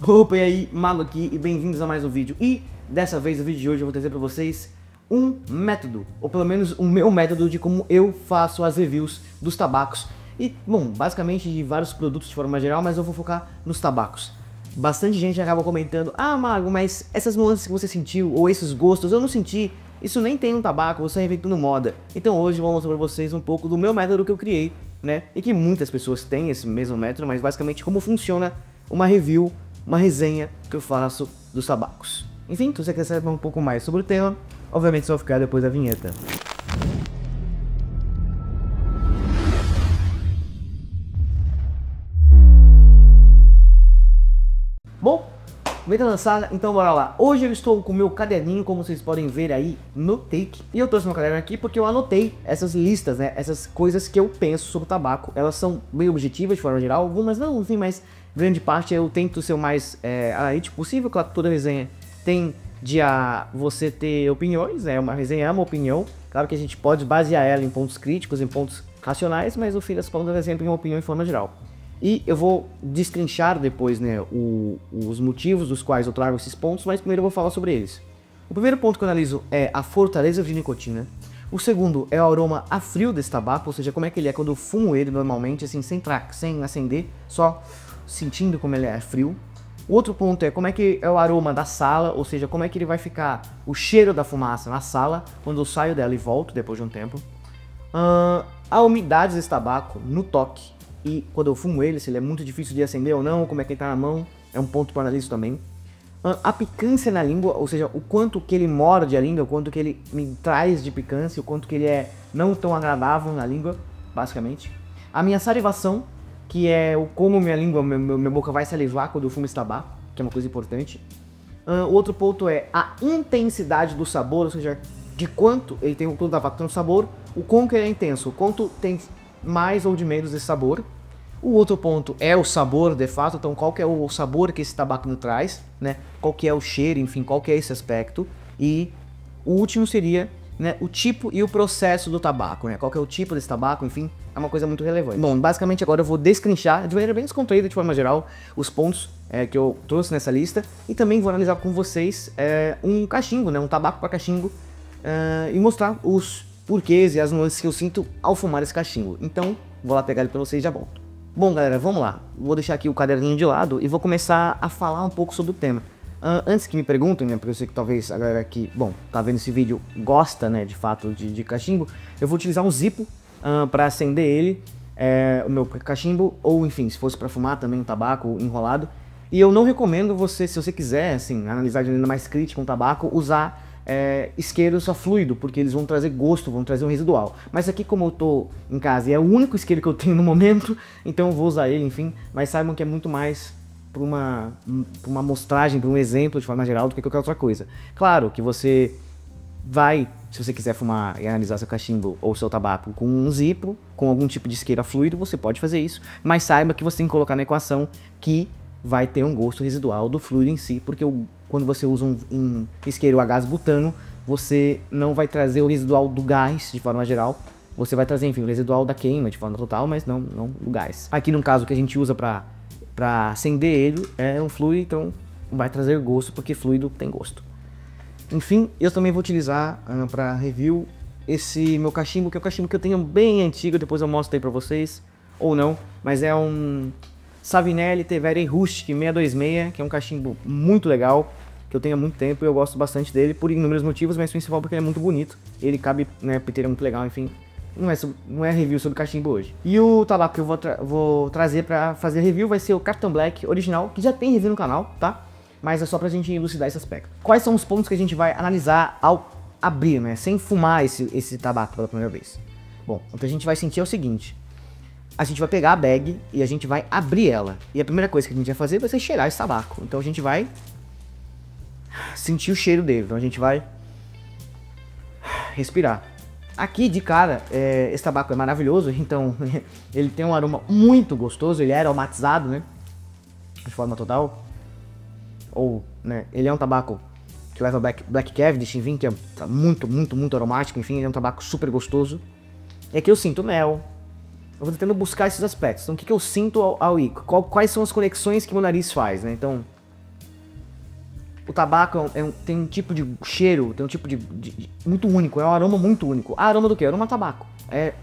Opa, e aí, Malo aqui e bem-vindos a mais um vídeo. E dessa vez, no vídeo de hoje, eu vou trazer pra vocês um método, ou pelo menos o meu método de como eu faço as reviews dos tabacos. E, bom, basicamente de vários produtos de forma geral, mas eu vou focar nos tabacos. Bastante gente acaba comentando: ah, Mago, mas essas nuances que você sentiu, ou esses gostos, eu não senti. Isso nem tem um tabaco, você está inventando moda. Então hoje eu vou mostrar pra vocês um pouco do meu método que eu criei, né? E que muitas pessoas têm esse mesmo método, mas basicamente como funciona uma review, uma resenha que eu faço dos tabacos. Enfim, se você quer saber um pouco mais sobre o tema, obviamente só ficar depois da vinheta. Bom, vinheta lançada, então bora lá. Hoje eu estou com o meu caderninho, como vocês podem ver aí no take. E eu trouxe meu caderno aqui porque eu anotei essas listas, né? Essas coisas que eu penso sobre o tabaco. Elas são bem objetivas de forma geral, algumas não, enfim, mas grande parte eu tento ser o mais analítico possível. Claro que toda resenha tem de você ter opiniões, né? Uma resenha é uma opinião. Claro que a gente pode basear ela em pontos críticos, em pontos racionais, mas no fim das contas é sempre uma opinião em forma geral. E eu vou destrinchar depois, né, os motivos dos quais eu trago esses pontos, mas primeiro eu vou falar sobre eles. O primeiro ponto que eu analiso é a fortaleza de nicotina. O segundo é o aroma a frio desse tabaco, ou seja, como é que ele é quando eu fumo ele normalmente, assim, sem acender, só sentindo como ele é frio. O outro ponto é como é que é o aroma da sala, ou seja, como é que ele vai ficar o cheiro da fumaça na sala quando eu saio dela e volto depois de um tempo. A umidade desse tabaco no toque. E quando eu fumo ele, se ele é muito difícil de acender ou não, como é que ele tá na mão, é um ponto para análise também. A picância na língua, ou seja, o quanto que ele morde a língua, o quanto que ele me traz de picância, o quanto que ele é não tão agradável na língua, basicamente. A minha salivação, que é o como minha língua, minha boca vai salivar quando eu fumo esse tabaco, que é uma coisa importante. O outro ponto é a intensidade do sabor, ou seja, de quanto ele tem, o tabaco tem um sabor, o quanto que ele é intenso, o quanto tem mais ou de menos desse sabor. O outro ponto é o sabor, de fato, então qual que é o sabor que esse tabaco me traz, né? Qual que é o cheiro, enfim, qual que é esse aspecto. E o último seria, né, o tipo e o processo do tabaco, né? Qual que é o tipo desse tabaco, enfim, é uma coisa muito relevante. Bom, basicamente agora eu vou destrinchar de maneira bem descontraída, de forma geral, os pontos que eu trouxe nessa lista. E também vou analisar com vocês um cachimbo, né? Um tabaco para cachimbo, e mostrar os porquês e as nuances que eu sinto ao fumar esse cachimbo. Então, vou lá pegar ele pra vocês e já volto. Bom, galera, vamos lá. Vou deixar aqui o caderninho de lado e vou começar a falar um pouco sobre o tema. Antes que me perguntem, né, porque eu sei que talvez a galera que, bom, tá vendo esse vídeo gosta, né, de fato, de cachimbo, eu vou utilizar um Zippo pra acender ele, o meu cachimbo, ou enfim, se fosse pra fumar também um tabaco enrolado. E eu não recomendo você, se você quiser, assim, analisar de maneira mais crítica um tabaco, usar isqueiro só fluido, porque eles vão trazer gosto, vão trazer um residual. Mas aqui, como eu tô em casa e é o único isqueiro que eu tenho no momento, então eu vou usar ele, enfim. Mas saibam que é muito mais para uma amostragem, para um exemplo de forma geral do que qualquer outra coisa. Claro que você vai, se você quiser fumar e analisar seu cachimbo ou seu tabaco com um Zippo, com algum tipo de isqueiro a fluido, você pode fazer isso. Mas saiba que você tem que colocar na equação que vai ter um gosto residual do fluido em si, porque quando você usa um isqueiro a gás butano, você não vai trazer o residual do gás de forma geral, você vai trazer, enfim, o residual da queima de forma total, mas não do gás. Aqui no caso que a gente usa para acender ele, é um fluido, então vai trazer gosto, porque fluido tem gosto. Enfim, eu também vou utilizar para review esse meu cachimbo, que é um cachimbo que eu tenho bem antigo, depois eu mostro aí para vocês, ou não, mas é um Savinelli Tevere Rustic 626, que é um cachimbo muito legal, que eu tenho há muito tempo e eu gosto bastante dele por inúmeros motivos, mas principal porque ele é muito bonito, ele cabe, né, piteira muito legal, enfim. Não é review sobre cachimbo hoje. E o tabaco que eu vou trazer pra fazer review vai ser o Captain Black original, que já tem review no canal, tá? Mas é só pra gente elucidar esse aspecto. Quais são os pontos que a gente vai analisar ao abrir, né, sem fumar esse tabaco pela primeira vez? Bom, o que a gente vai sentir é o seguinte: a gente vai pegar a bag e a gente vai abrir ela. E a primeira coisa que a gente vai fazer vai ser cheirar esse tabaco. Então a gente vai sentir o cheiro dele. Então a gente vai respirar. Aqui de cara, esse tabaco é maravilhoso. Então ele tem um aroma muito gostoso. Ele é aromatizado, né, de forma total. Ou, né, ele é um tabaco que leva Black Cavendish, enfim, que é muito aromático. Enfim, ele é um tabaco super gostoso. E aqui eu sinto mel. Eu vou tentando buscar esses aspectos. Então, o que eu sinto ao ir? Quais são as conexões que meu nariz faz, né? Então, O tabaco tem um tipo de cheiro, tem um tipo muito único, é um aroma muito único. Ah, aroma do quê? Aroma tabaco.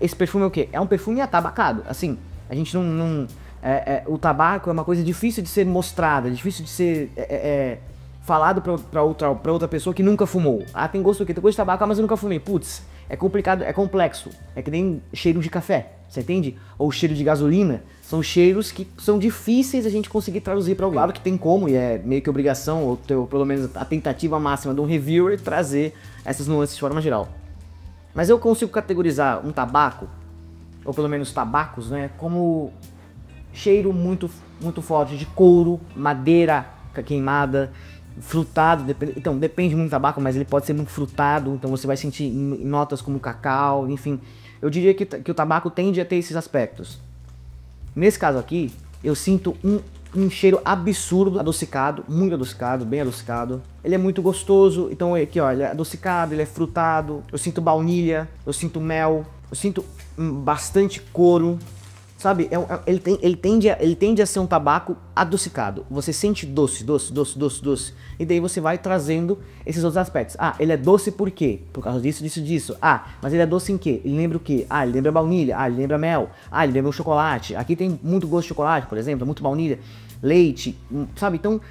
Esse perfume é o quê? É um perfume atabacado. Assim, a gente o tabaco é uma coisa difícil de ser mostrada, difícil de ser falado pra outra pessoa que nunca fumou. Ah, tem gosto do quê? Tem gosto de tabaco, mas eu nunca fumei. Putz, é complicado, é complexo. É que nem cheiro de café, você entende? Ou cheiro de gasolina. São cheiros que são difíceis a gente conseguir traduzir para alguém. Claro que tem como, e é meio que obrigação, ou pelo menos a tentativa máxima de um reviewer trazer essas nuances de forma geral. Mas eu consigo categorizar um tabaco, ou pelo menos tabacos, né, como cheiro muito forte de couro, madeira queimada, frutado. Então depende muito do tabaco, mas ele pode ser muito frutado, então você vai sentir notas como cacau, enfim. Eu diria que o tabaco tende a ter esses aspectos. Nesse caso aqui, eu sinto um cheiro absurdo, adocicado, muito adocicado, bem adocicado. Ele é muito gostoso, então aqui ó, ele é adocicado, ele é frutado. Eu sinto baunilha, eu sinto mel, eu sinto bastante couro. Sabe, ele tende a ser um tabaco adocicado. Você sente doce. E daí você vai trazendo esses outros aspectos. Ah, ele é doce por quê? Por causa disso. Ah, mas ele é doce em quê? Ele lembra o quê? Ah, ele lembra baunilha. Ah, ele lembra mel. Ah, ele lembra o chocolate. Aqui tem muito gosto de chocolate, por exemplo, muito baunilha, leite, sabe? Então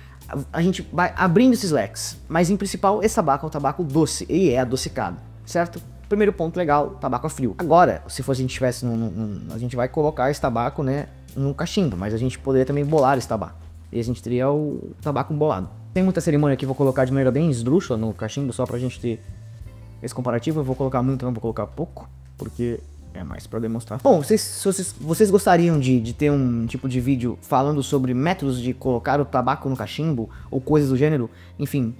a gente vai abrindo esses leques. Mas em principal, esse tabaco é um tabaco doce e é adocicado, certo? Primeiro ponto legal, tabaco a frio. Agora, se a gente tivesse a gente vai colocar esse tabaco, né, num cachimbo, mas a gente poderia também bolar esse tabaco. E a gente teria o tabaco bolado. Tem muita cerimônia aqui, vou colocar de maneira bem esdrúxula no cachimbo, só pra gente ter esse comparativo. Eu vou colocar muito, não vou colocar pouco, porque é mais pra demonstrar. Bom, vocês gostariam de ter um tipo de vídeo falando sobre métodos de colocar o tabaco no cachimbo, ou coisas do gênero? Enfim,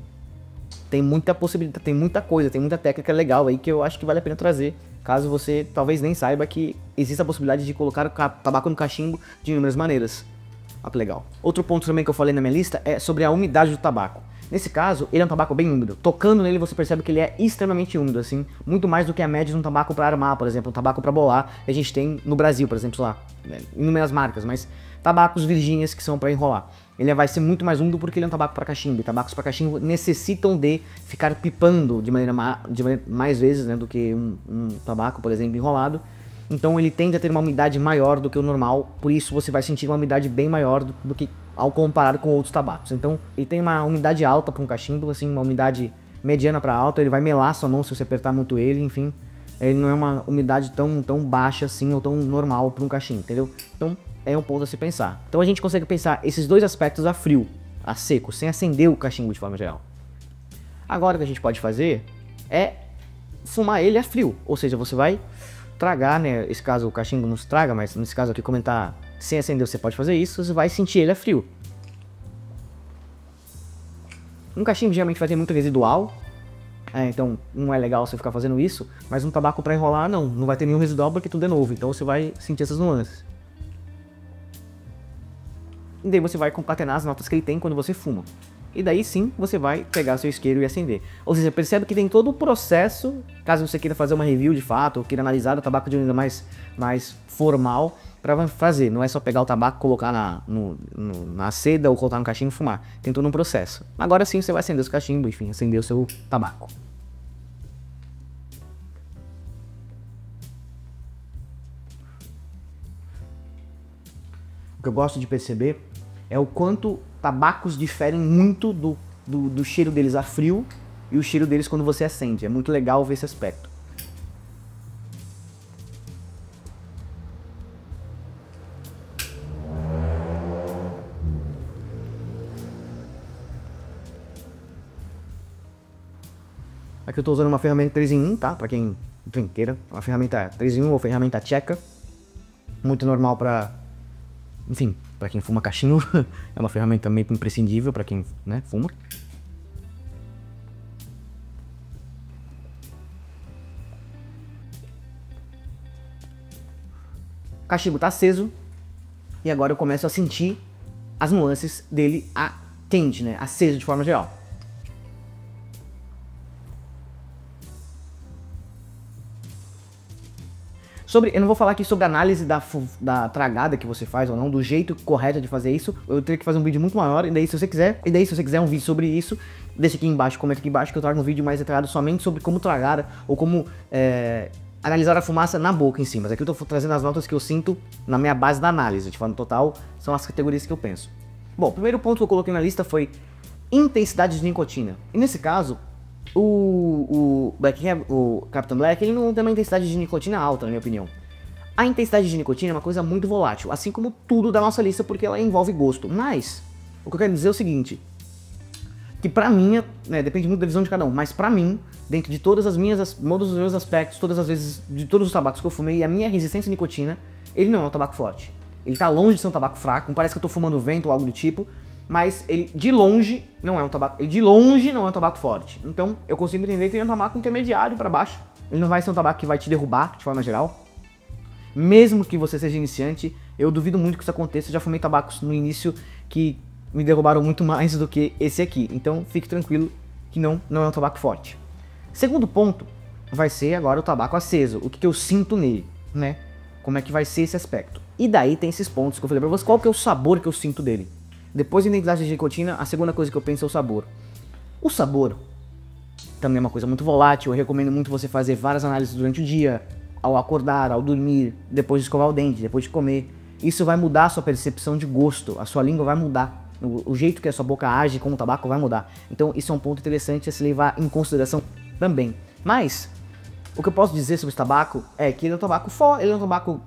tem muita possibilidade, tem muita coisa, tem muita técnica legal aí que eu acho que vale a pena trazer, caso você talvez nem saiba que existe a possibilidade de colocar o tabaco no cachimbo de inúmeras maneiras. Olha que legal. Outro ponto também que eu falei na minha lista é sobre a umidade do tabaco. Nesse caso, ele é um tabaco bem úmido. Tocando nele você percebe que ele é extremamente úmido, assim, muito mais do que a média de um tabaco para armar, por exemplo, um tabaco para bolar, que a gente tem no Brasil, por exemplo, lá, inúmeras marcas, mas tabacos virgínias que são para enrolar. Ele vai ser muito mais úmido porque ele é um tabaco para cachimbo. E tabacos para cachimbo necessitam de ficar pipando de maneira mais vezes, né, do que um tabaco, por exemplo, enrolado. Então ele tende a ter uma umidade maior do que o normal, por isso você vai sentir uma umidade bem maior do que ao comparar com outros tabacos. Então ele tem uma umidade alta para um cachimbo, assim, uma umidade mediana para alta. Ele vai melar sua mão se você apertar muito ele, enfim. Ele não é uma umidade tão baixa assim ou tão normal para um cachimbo, entendeu? Então é um ponto a se pensar. Então a gente consegue pensar esses dois aspectos a frio, a seco, sem acender o cachimbo de forma geral. Agora o que a gente pode fazer é fumar ele a frio, ou seja, você vai tragar, né? Esse caso o cachimbo não se traga, mas nesse caso aqui como ele tá sem acender, você pode fazer isso, você vai sentir ele a frio. Um cachimbo geralmente vai ter muito residual, então não é legal você ficar fazendo isso, mas um tabaco para enrolar não vai ter nenhum residual porque tudo é novo, então você vai sentir essas nuances. E daí você vai concatenar as notas que ele tem quando você fuma. E daí sim, você vai pegar seu isqueiro e acender. Ou seja, percebe que tem todo o processo, caso você queira fazer uma review de fato, ou queira analisar o tabaco de maneira mais formal, para fazer. Não é só pegar o tabaco, colocar na seda ou colocar no cachimbo e fumar. Tem todo um processo. Agora sim você vai acender o cachimbo, enfim, acender o seu tabaco. O que eu gosto de perceber é o quanto tabacos diferem muito do cheiro deles a frio e o cheiro deles quando você acende. É muito legal ver esse aspecto. Aqui eu estou usando uma ferramenta 3 em 1, tá? Para quem queira, uma ferramenta 3 em 1 ou ferramenta tcheca. Muito normal para, enfim, para quem fuma cachimbo. É uma ferramenta meio imprescindível para quem, né, fuma. O cachimbo tá aceso e agora eu começo a sentir as nuances dele a quente, né, aceso de forma geral. Eu não vou falar aqui sobre a análise da tragada que você faz ou não, do jeito correto de fazer isso. Eu teria que fazer um vídeo muito maior, e daí se você quiser um vídeo sobre isso, deixa aqui embaixo, comenta aqui embaixo que eu trago um vídeo mais detalhado somente sobre como tragar ou como analisar a fumaça na boca em si. Mas aqui eu tô trazendo as notas que eu sinto na minha base da análise, de forma total, são as categorias que eu penso. Bom, o primeiro ponto que eu coloquei na lista foi intensidade de nicotina. E nesse caso, o Captain Black, ele não tem uma intensidade de nicotina alta, na minha opinião. A intensidade de nicotina é uma coisa muito volátil, assim como tudo da nossa lista, porque ela envolve gosto. Mas, o que eu quero dizer é o seguinte, que pra mim, depende muito da visão de cada um, mas pra mim, dentro de todos os meus aspectos, todas as vezes, de todos os tabacos que eu fumei, a minha resistência à nicotina, ele não é um tabaco forte. Ele tá longe de ser um tabaco fraco, não parece que eu tô fumando vento ou algo do tipo, mas ele de longe não é um tabaco forte. Então eu consigo entender que ele é um tabaco intermediário para baixo. Ele não vai ser um tabaco que vai te derrubar de forma geral. Mesmo que você seja iniciante, eu duvido muito que isso aconteça. Eu já fumei tabacos no início que me derrubaram muito mais do que esse aqui. Então fique tranquilo que não é um tabaco forte. Segundo ponto vai ser agora o tabaco aceso. O que eu sinto nele, né? Como é que vai ser esse aspecto. E daí tem esses pontos que eu falei pra vocês. Qual que é o sabor que eu sinto dele? Depois da identidade de nicotina, a segunda coisa que eu penso é o sabor. O sabor também é uma coisa muito volátil. Eu recomendo muito você fazer várias análises durante o dia, ao acordar, ao dormir, depois de escovar o dente, depois de comer. Isso vai mudar a sua percepção de gosto, a sua língua vai mudar. O jeito que a sua boca age com o tabaco vai mudar. Então isso é um ponto interessante a se levar em consideração também. Mas, o que eu posso dizer sobre esse tabaco é que ele é um tabaco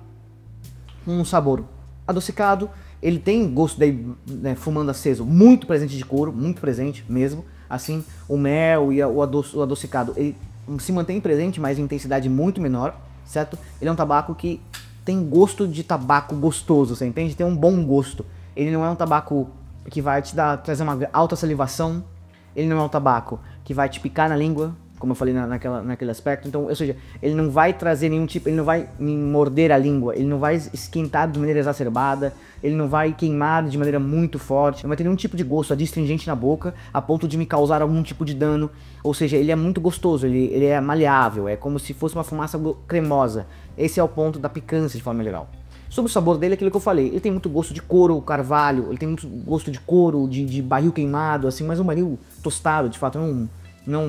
com um sabor adocicado. Ele tem gosto, daí, fumando aceso, muito presente de couro, muito presente mesmo. Assim, o mel e o adocicado, ele se mantém presente, mas em intensidade muito menor, certo? Ele é um tabaco que tem gosto de tabaco gostoso, você entende? Tem um bom gosto. Ele não é um tabaco que vai te trazer uma alta salivação. Ele não é um tabaco que vai te picar na língua, como eu falei naquele aspecto. Então, ou seja, ele não vai trazer nenhum tipo, ele não vai me morder a língua, ele não vai esquentar de maneira exacerbada, ele não vai queimar de maneira muito forte, não vai ter nenhum tipo de gosto adstringente na boca, a ponto de me causar algum tipo de dano. Ou seja, ele é muito gostoso, ele é maleável, é como se fosse uma fumaça cremosa. Esse é o ponto da picância de forma geral. Sobre o sabor dele, aquilo que eu falei, ele tem muito gosto de couro, carvalho, ele tem muito gosto de couro, de barril queimado, assim, mas um barril tostado, de fato, não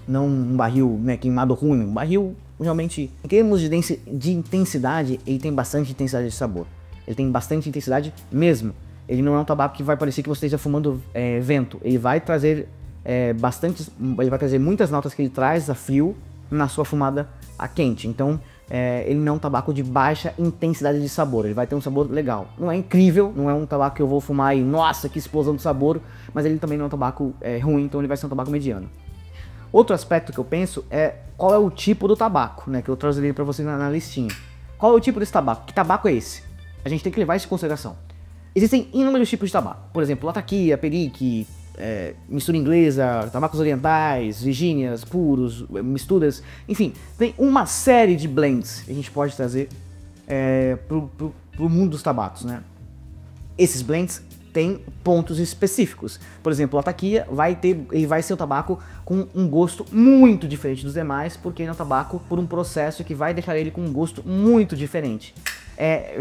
um barril, né, queimado ruim, um barril realmente, em termos de intensidade, ele tem bastante intensidade de sabor. Ele tem bastante intensidade mesmo. Ele não é um tabaco que vai parecer que você esteja fumando vento. Ele vai trazer ele vai trazer muitas notas que ele traz a frio na sua fumada a quente. Então, ele não é um tabaco de baixa intensidade de sabor. Ele vai ter um sabor legal. Não é incrível, não é um tabaco que eu vou fumar e, nossa, que explosão de sabor, mas ele também não é um tabaco ruim, então ele vai ser um tabaco mediano. Outro aspecto que eu penso é qual é o tipo do tabaco, né, que eu trouxe ali pra vocês na listinha. Qual é o tipo desse tabaco? Que tabaco é esse? A gente tem que levar isso em consideração. Existem inúmeros tipos de tabaco. Por exemplo, latakia, perique, mistura inglesa, tabacos orientais, virgínias, puros, misturas. Enfim, tem uma série de blends que a gente pode trazer pro mundo dos tabacos, né? Esses blends tem pontos específicos. Por exemplo, a latakia ele vai ser um tabaco com um gosto muito diferente dos demais, porque ele é um tabaco por um processo que vai deixar ele com um gosto muito diferente.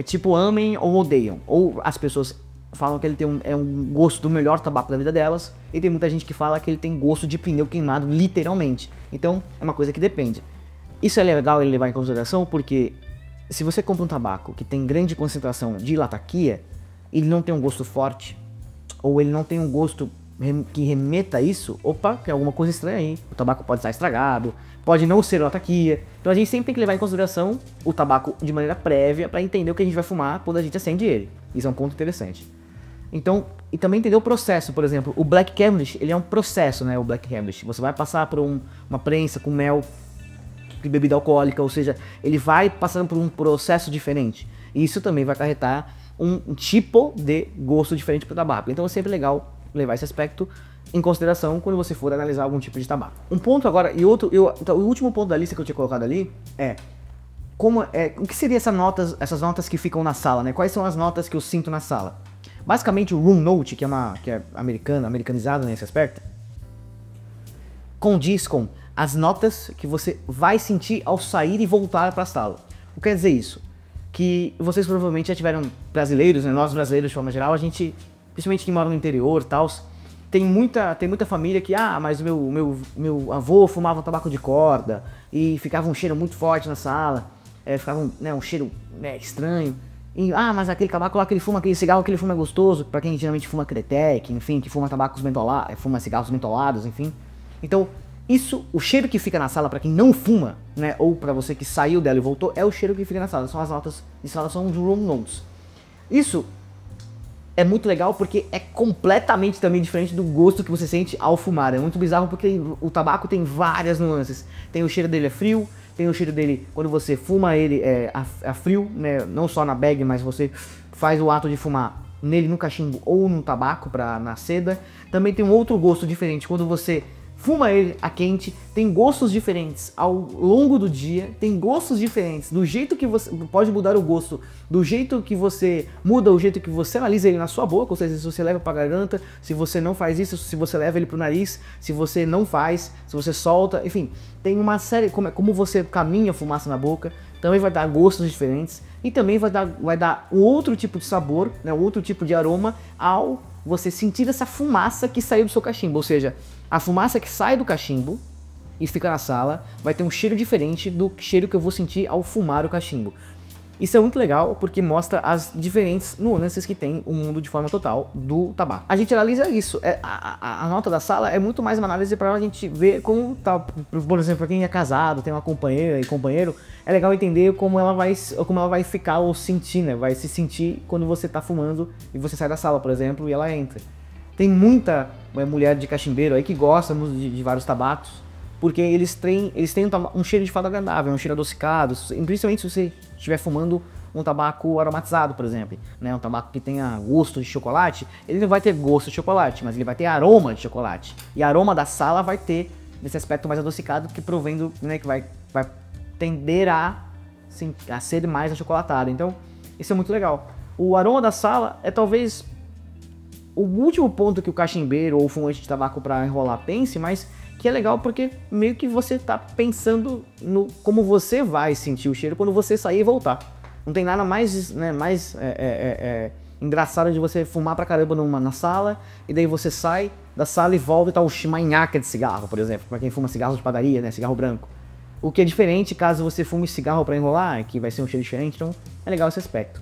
Tipo, amem ou odeiam. Ou as pessoas falam que ele tem um gosto do melhor tabaco da vida delas, e tem muita gente que fala que ele tem gosto de pneu queimado, literalmente. Então, é uma coisa que depende. Isso é legal ele levar em consideração, porque se você compra um tabaco que tem grande concentração de latakia, ele não tem um gosto forte, ou ele não tem um gosto que remeta a isso, opa, tem alguma coisa estranha aí. O tabaco pode estar estragado, pode não ser latakia. Então a gente sempre tem que levar em consideração o tabaco de maneira prévia para entender o que a gente vai fumar quando a gente acende ele. Isso é um ponto interessante. Então, e também entender o processo. Por exemplo, o Black Cavendish, ele é um processo, né, o Black Cavendish. Você vai passar por uma prensa com mel de bebida alcoólica, ou seja, ele vai passando por um processo diferente. E isso também vai acarretar um tipo de gosto diferente para o tabaco. Então é sempre legal levar esse aspecto em consideração quando você for analisar algum tipo de tabaco. Um ponto agora, então, o último ponto da lista que eu tinha colocado ali o que seria essas notas que ficam na sala, né? Quais são as notas que eu sinto na sala? Basicamente o Room Note, que é americanizado nesse aspecto, condiz com as notas que você vai sentir ao sair e voltar para a sala. O que quer dizer isso? Que vocês provavelmente já tiveram brasileiros, né? Nós brasileiros de forma geral, a gente, principalmente quem mora no interior e tal, tem muita família que, mas meu avô fumava um tabaco de corda e ficava um cheiro muito forte na sala, ficava um cheiro estranho. E, mas aquele tabaco lá que ele fuma, aquele cigarro que ele fuma é gostoso, pra quem geralmente fuma Cretec, enfim, que fuma tabacos mentolados, fuma cigarros mentolados, enfim. Então, isso, o cheiro que fica na sala pra quem não fuma, né, ou pra você que saiu dela e voltou, é o cheiro que fica na sala, são as notas de sala, são os room notes. Isso é muito legal porque é completamente também diferente do gosto que você sente ao fumar. É muito bizarro porque o tabaco tem várias nuances. Tem o cheiro dele frio, tem o cheiro dele quando você fuma ele a frio, né? Não só na bag, mas você faz o ato de fumar nele no cachimbo ou no tabaco na seda. Também tem um outro gosto diferente quando você fuma ele a quente, tem gostos diferentes ao longo do dia, tem gostos diferentes, do jeito que você pode mudar o gosto, do jeito que você muda o jeito que você analisa ele na sua boca, ou seja, se você leva pra garganta, se você não faz isso, se você leva ele pro nariz, se você não faz, se você solta, enfim, tem uma série, como você caminha fumaça na boca, também vai dar gostos diferentes e também vai dar um outro tipo de sabor, né, outro tipo de aroma ao você sentir essa fumaça que saiu do seu cachimbo, ou seja, a fumaça que sai do cachimbo e fica na sala vai ter um cheiro diferente do cheiro que eu vou sentir ao fumar o cachimbo. Isso é muito legal porque mostra as diferentes nuances que tem o mundo de forma total do tabaco. A gente analisa isso, a nota da sala é muito mais uma análise para a gente ver como tá, por exemplo, para quem é casado, tem uma companheira e companheiro, é legal entender como ela vai ficar ou sentir, né? Vai se sentir quando você tá fumando e você sai da sala, por exemplo, e ela entra. Tem muita mulher de cachimbeiro aí que gosta de vários tabacos, porque eles têm um cheiro de fato agradável, um cheiro adocicado, principalmente se você estiver fumando um tabaco aromatizado, por exemplo, né? Um tabaco que tenha gosto de chocolate, ele não vai ter gosto de chocolate, mas ele vai ter aroma de chocolate. E aroma da sala vai ter esse aspecto mais adocicado que provendo, né, que vai tender a ser mais achocolatado. Então, isso é muito legal. O aroma da sala é talvez o último ponto que o cachimbeiro ou o fumante de tabaco para enrolar pense, mas que é legal porque meio que você tá pensando no como você vai sentir o cheiro quando você sair e voltar. Não tem nada mais, né, engraçado de você fumar pra caramba na sala e daí você sai da sala e volta e tá uma nhaca de cigarro, por exemplo, pra quem fuma cigarro de padaria, né, cigarro branco. O que é diferente caso você fume cigarro pra enrolar, que vai ser um cheiro diferente, então é legal esse aspecto.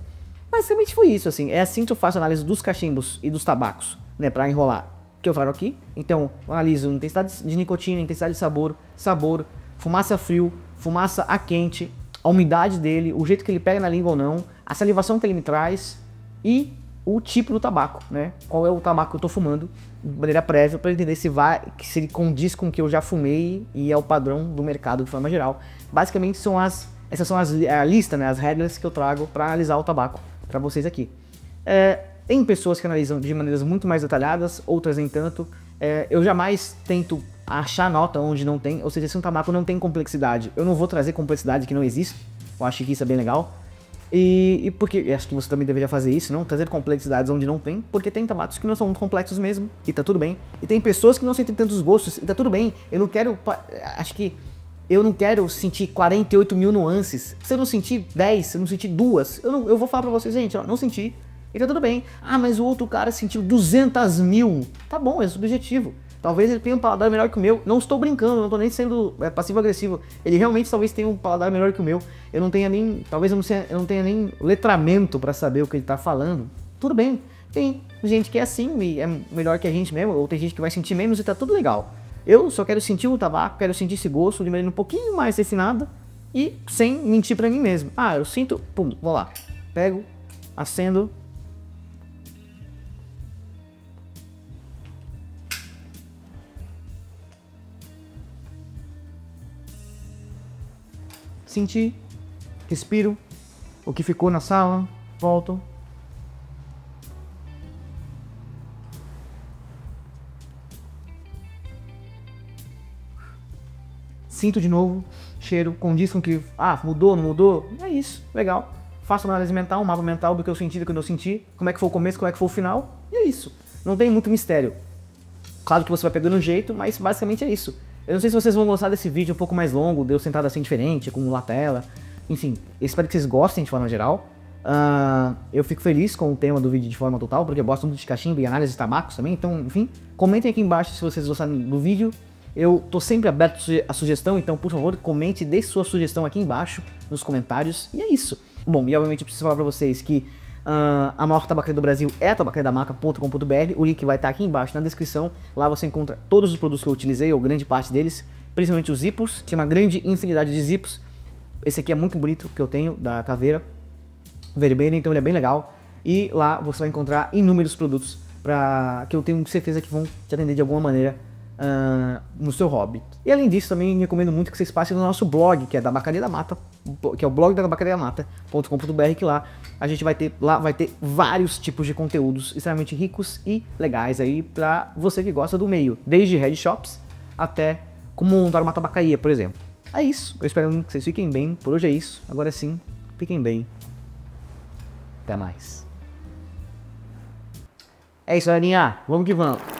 Basicamente foi isso, assim, é assim que eu faço a análise dos cachimbos e dos tabacos, né, pra enrolar, que eu falo aqui. Então, eu analiso intensidade de nicotina, intensidade de sabor, fumaça a frio, fumaça a quente, a umidade dele, o jeito que ele pega na língua ou não, a salivação que ele me traz e o tipo do tabaco, né, qual é o tabaco que eu tô fumando, de maneira prévia, para entender se ele condiz com o que eu já fumei e é o padrão do mercado de forma geral. Basicamente, essas são a lista, né, as regras que eu trago para analisar o tabaco para vocês aqui. Tem pessoas que analisam de maneiras muito mais detalhadas, outras nem tanto. Eu jamais tento achar nota onde não tem, ou seja, se um tabaco não tem complexidade, eu não vou trazer complexidade que não existe. Eu acho que isso é bem legal. E porque, acho que você também deveria fazer isso, não trazer complexidades onde não tem, porque tem tabacos que não são muito complexos mesmo, e tá tudo bem. E tem pessoas que não sentem tantos gostos, e tá tudo bem. Eu não quero sentir 48 mil nuances. Se eu não sentir 10, se eu não sentir 2, eu vou falar pra vocês, gente, ó, não senti, e tá tudo bem. Mas o outro cara sentiu 200 mil. Tá bom, é subjetivo. Talvez ele tenha um paladar melhor que o meu. Não estou brincando, não tô nem sendo passivo-agressivo. Ele realmente talvez tenha um paladar melhor que o meu. Talvez eu não tenha nem letramento pra saber o que ele tá falando. Tudo bem. Tem gente que é assim e é melhor que a gente mesmo, ou tem gente que vai sentir menos e tá tudo legal. Eu só quero sentir o tabaco, quero sentir esse gosto de maneira um pouquinho mais refinada e sem mentir pra mim mesmo. Eu sinto, pum, vou lá. Pego, acendo. Senti, respiro, o que ficou na sala, volto. Sinto de novo, cheiro, condiz com que, mudou, não mudou, é isso, legal. Faço uma análise mental, um mapa mental do que eu senti, do que eu não senti, como é que foi o começo, como é que foi o final, e é isso. Não tem muito mistério. Claro que você vai pegando um jeito, mas basicamente é isso. Eu não sei se vocês vão gostar desse vídeo um pouco mais longo, de eu sentado assim diferente, com lapela. enfim, eu espero que vocês gostem de forma geral. Eu fico feliz com o tema do vídeo de forma total, porque eu gosto muito de cachimbo e análise de tabacos também. Então, enfim, comentem aqui embaixo se vocês gostaram do vídeo. Eu tô sempre aberto a sugestão, então por favor comente, deixe sua sugestão aqui embaixo nos comentários. E é isso. Bom, e obviamente eu preciso falar pra vocês que a maior tabacaria do Brasil é a tabacariadamaca.com.br. O link vai estar aqui embaixo na descrição. Lá você encontra todos os produtos que eu utilizei, ou grande parte deles, principalmente os zipos. Tem uma grande infinidade de zipos. Esse aqui é muito bonito, que eu tenho, da Caveira Vermelha, então ele é bem legal. E lá você vai encontrar inúmeros produtos que eu tenho certeza que vão te atender de alguma maneira no seu hobby. E além disso, também recomendo muito que vocês passem no nosso blog, que é da Tabacaria da Mata, que é o blog da tabacariadamata.com.br, que lá a gente vai ter vários tipos de conteúdos extremamente ricos e legais aí pra você que gosta do meio, desde headshops até como montar uma tabacaria, por exemplo. É isso, eu espero que vocês fiquem bem, por hoje é isso, agora sim, fiquem bem, até mais. É isso, galerinha, vamos que vamos.